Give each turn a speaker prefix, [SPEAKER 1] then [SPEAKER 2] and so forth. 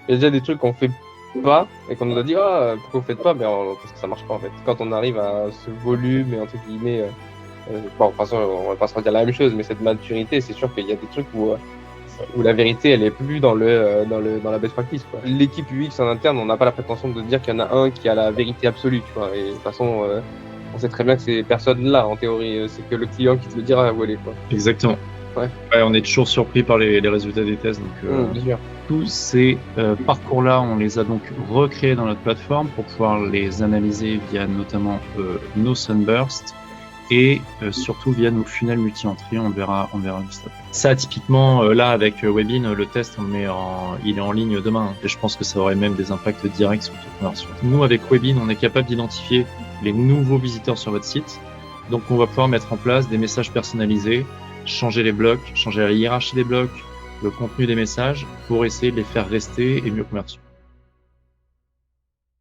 [SPEAKER 1] Il y a déjà des trucs qu'on fait pas et qu'on nous a dit ah pourquoi vous faites pas, mais parce que ça marche pas en fait. Quand on arrive à ce volume et entre guillemets bon de toute façon on va pas se redire la même chose, mais cette maturité, c'est sûr qu'il y a des trucs où la vérité elle est plus dans la best practice quoi. L'équipe UX en interne, on n'a pas la prétention de dire qu'il y en a un qui a la vérité absolue, tu vois. Et de toute façon on sait très bien que ces personnes-là, en théorie, c'est que le client qui te le dira où elle est, quoi.
[SPEAKER 2] Exactement.
[SPEAKER 1] Ouais.
[SPEAKER 2] On est toujours surpris par les résultats des tests. Donc,
[SPEAKER 1] bien sûr.
[SPEAKER 2] tous ces parcours-là, on les a donc recréés dans notre plateforme pour pouvoir les analyser via notamment nos Sunbursts et surtout via nos funnels multi-entrées. On verra juste après. Ça, typiquement, là, avec Webin, le test, il est en ligne demain. Et je pense que ça aurait même des impacts directs sur toute conversion. Nous, avec Webin, on est capable d'identifier les nouveaux visiteurs sur votre site. Donc, on va pouvoir mettre en place des messages personnalisés, changer les blocs, changer la hiérarchie des blocs, le contenu des messages pour essayer de les faire rester et mieux convertir.